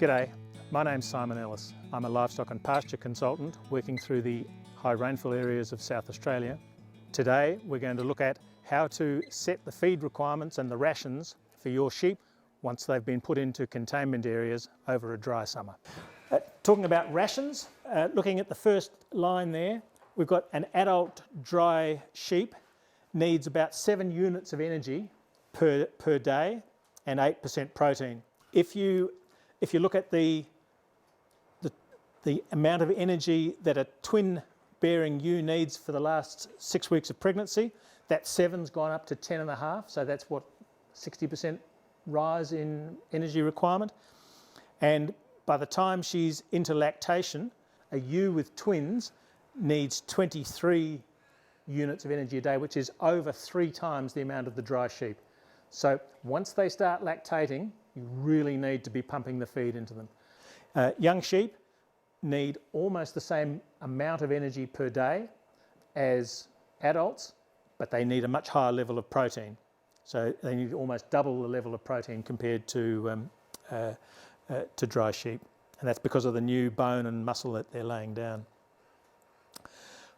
G'day, my name's Simon Ellis. I'm a livestock and pasture consultant working through the high rainfall areas of South Australia. Today we're going to look at how to set the feed requirements and the rations for your sheep once they've been put into containment areas over a dry summer. Talking about rations, looking at the first line there, we've got an adult dry sheep needs about 7 units of energy per day and 8% protein. If you look at the amount of energy that a twin bearing ewe needs for the last 6 weeks of pregnancy, that 7's gone up to 10.5, so that's what, 60% rise in energy requirement. And by the time she's into lactation, a ewe with twins needs 23 units of energy a day, which is over 3 times the amount of the dry sheep. So once they start lactating, you really need to be pumping the feed into them. Young sheep need almost the same amount of energy per day as adults, but they need a much higher level of protein. So they need almost double the level of protein compared to dry sheep. And that's because of the new bone and muscle that they're laying down.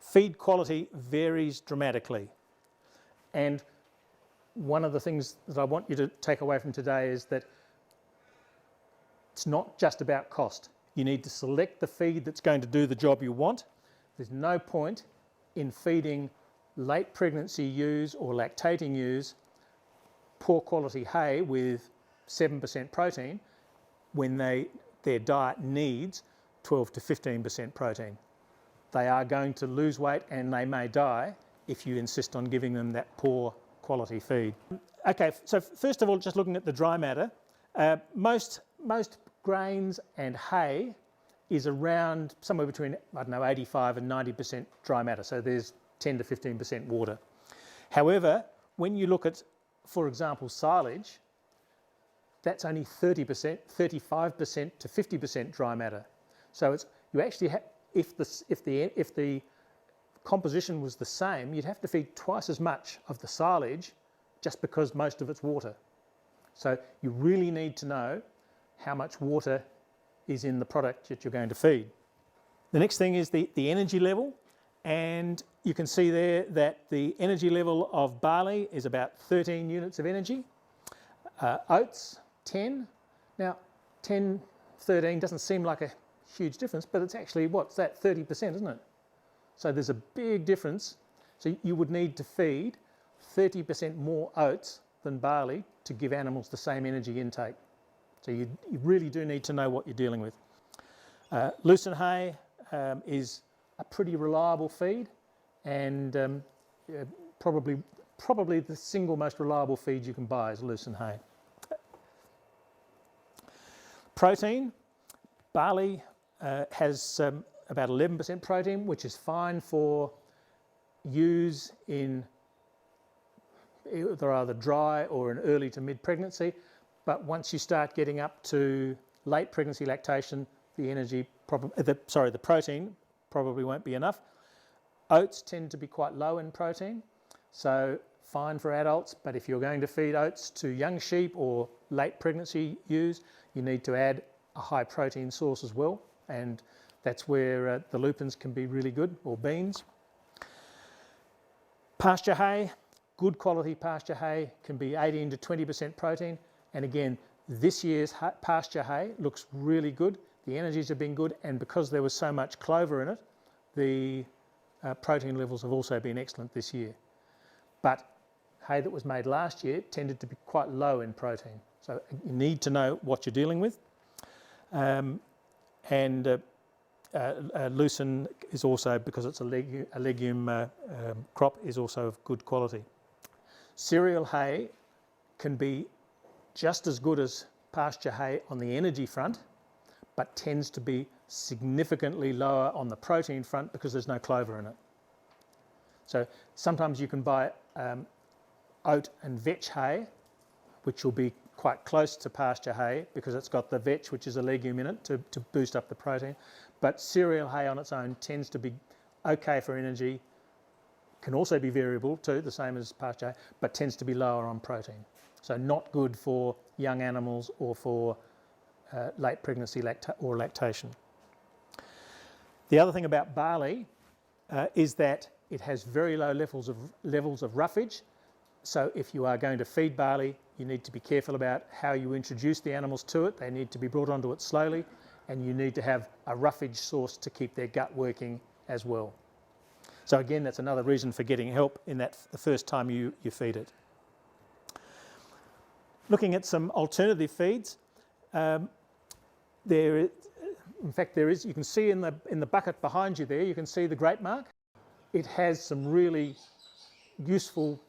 Feed quality varies dramatically. And one of the things that I want you to take away from today is that it's not just about cost. You need to select the feed that's going to do the job you want. There's no point in feeding late pregnancy ewes or lactating ewes poor quality hay with 7% protein when their diet needs 12 to 15% protein. They are going to lose weight and they may die if you insist on giving them that poor quality feed. Okay, so first of all, just looking at the dry matter, most grains and hay is around somewhere between, 85 and 90% dry matter, so there's 10 to 15% water. However, when you look at, for example, silage, that's only 30%, 35% to 50% dry matter. So it's, you actually have, if the composition was the same, you'd have to feed twice as much of the silage just because most of it's water. So you really need to know how much water is in the product that you're going to feed. The next thing is the energy level, and you can see there that the energy level of barley is about 13 units of energy, oats 10. Now 10, 13 doesn't seem like a huge difference, but it's actually, what's that, 30%, isn't it? So there's a big difference. So you would need to feed 30% more oats than barley to give animals the same energy intake. So you really do need to know what you're dealing with. Lucerne hay is a pretty reliable feed, and probably the single most reliable feed you can buy is lucerne hay. Protein, barley has about 11% protein, which is fine for ewes in either dry or an early to mid pregnancy. But once you start getting up to late pregnancy lactation, the protein probably won't be enough. Oats tend to be quite low in protein, so fine for adults, but if you're going to feed oats to young sheep or late pregnancy ewes, you need to add a high protein source as well, and that's where the lupins can be really good, or beans. Pasture hay, good quality pasture hay can be 18 to 20% protein. And again, this year's pasture hay looks really good. The energies have been good, and because there was so much clover in it, the protein levels have also been excellent this year. But hay that was made last year tended to be quite low in protein. So you need to know what you're dealing with. Lucerne is also, because it's a legume crop, is also of good quality. Cereal hay can be just as good as pasture hay on the energy front, but tends to be significantly lower on the protein front because there's no clover in it. So sometimes you can buy oat and vetch hay, which will be quite close to pasture hay because it's got the vetch, which is a legume, in it to boost up the protein. But cereal hay on its own tends to be okay for energy, can also be variable too, the same as pasture hay, but tends to be lower on protein. So not good for young animals or for late pregnancy or lactation. The other thing about barley is that it has very low levels of roughage. So if you are going to feed barley, you need to be careful about how you introduce the animals to it. They need to be brought onto it slowly, and you need to have a roughage source to keep their gut working as well. So again, that's another reason for getting help in that the first time you feed it. Looking at some alternative feeds, in fact there is, you can see in the bucket behind you there, you can see the grape mark. It has some really useful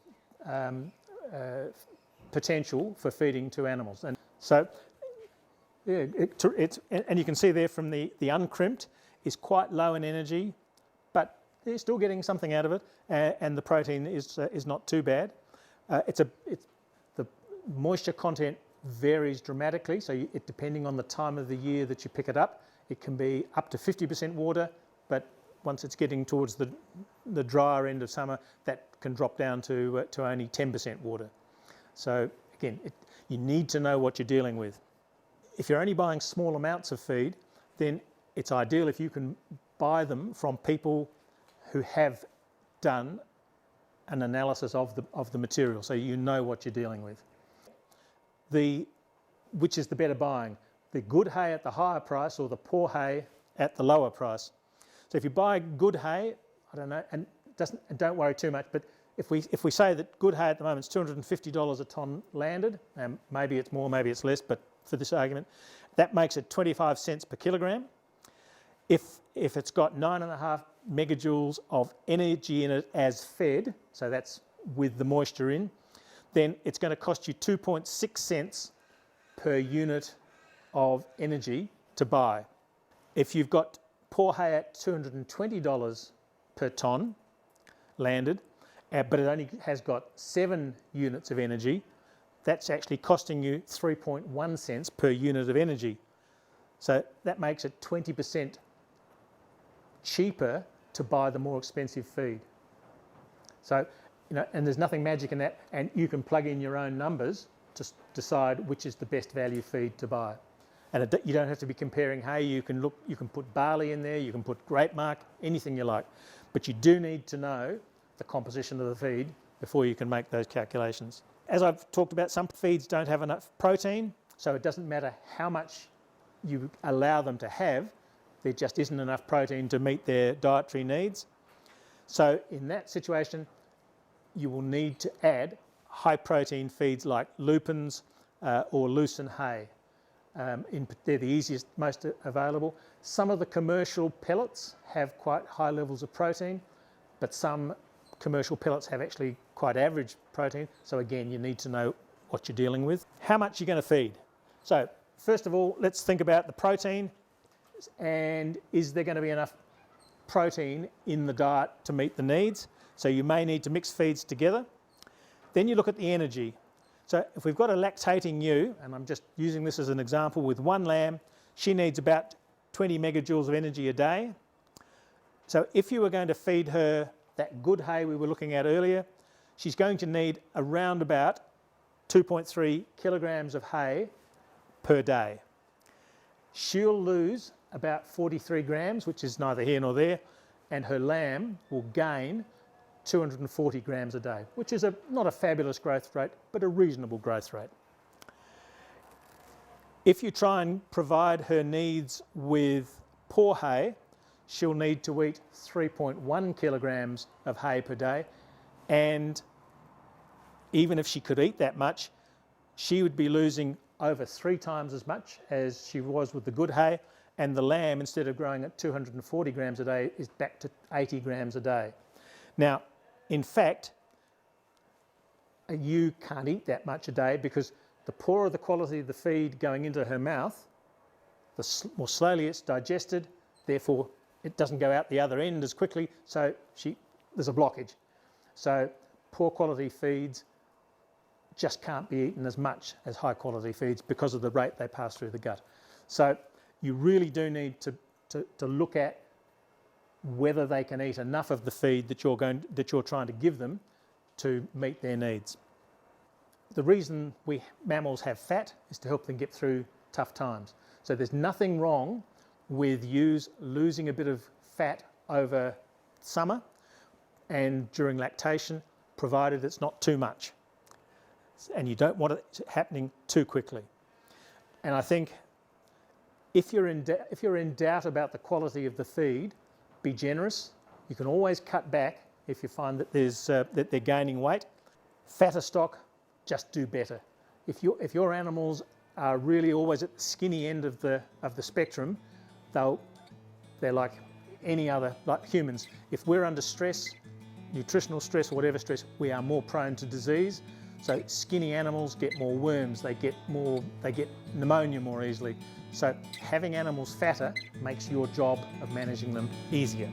potential for feeding to animals. And so, yeah, and you can see there from the uncrimped is quite low in energy, but they're still getting something out of it, and the protein is not too bad. The moisture content varies dramatically, so depending on the time of the year that you pick it up, it can be up to 50% water, but once it's getting towards the drier end of summer, that can drop down to only 10% water. So again, you need to know what you're dealing with. If you're only buying small amounts of feed, then it's ideal if you can buy them from people who have done an analysis of the material, so you know what you're dealing with. Which is the better buying? The good hay at the higher price or the poor hay at the lower price? So if you buy good hay, I don't know, and don't worry too much, but if we say that good hay at the moment is $250 a tonne landed, and maybe it's more, maybe it's less, but for this argument, that makes it 25 cents per kilogram. If it's got 9.5 megajoules of energy in it as fed, so that's with the moisture in, then it's going to cost you 2.6 cents per unit of energy to buy. If you've got poor hay at $220 per tonne landed, but it only has got 7 units of energy, that's actually costing you 3.1 cents per unit of energy. So that makes it 20% cheaper to buy the more expensive feed. So, you know, and there's nothing magic in that, and you can plug in your own numbers to decide which is the best value feed to buy. And you don't have to be comparing hay. You can put barley in there, you can put grape mark, anything you like. But you do need to know the composition of the feed before you can make those calculations. As I've talked about, some feeds don't have enough protein, so it doesn't matter how much you allow them to have, there just isn't enough protein to meet their dietary needs. So in that situation, you will need to add high protein feeds like lupins or lucerne hay. They're the easiest, most available. Some of the commercial pellets have quite high levels of protein, but some commercial pellets have actually quite average protein. So again, you need to know what you're dealing with. How much you're going to feed. So first of all, let's think about the protein, and is there going to be enough protein in the diet to meet the needs? So you may need to mix feeds together. Then you look at the energy. So if we've got a lactating ewe, and I'm just using this as an example, with one lamb, she needs about 20 megajoules of energy a day. So if you were going to feed her that good hay we were looking at earlier, she's going to need around about 2.3 kilograms of hay per day. She'll lose about 43 grams, which is neither here nor there, and her lamb will gain 240 grams a day, which is not a fabulous growth rate, but a reasonable growth rate. If you try and provide her needs with poor hay, she'll need to eat 3.1 kilograms of hay per day, and even if she could eat that much, she would be losing over 3 times as much as she was with the good hay, and the lamb, instead of growing at 240 grams a day, is back to 80 grams a day. Now, in fact, a ewe can't eat that much a day, because the poorer the quality of the feed going into her mouth, the more slowly it's digested, therefore it doesn't go out the other end as quickly, so there's a blockage. So poor quality feeds just can't be eaten as much as high quality feeds because of the rate they pass through the gut. So you really do need to look at whether they can eat enough of the feed that you're trying to give them to meet their needs. The reason mammals have fat is to help them get through tough times. So there's nothing wrong with ewes losing a bit of fat over summer and during lactation, provided it's not too much. And you don't want it happening too quickly. And I think if you're in doubt about the quality of the feed, be generous. You can always cut back if you find that that they're gaining weight. Fatter stock, just do better. If your animals are really always at the skinny end of the spectrum, they're like any other, like humans. If we're under stress, nutritional stress or whatever stress, we are more prone to disease. So skinny animals get more worms, they get pneumonia more easily. So having animals fatter makes your job of managing them easier.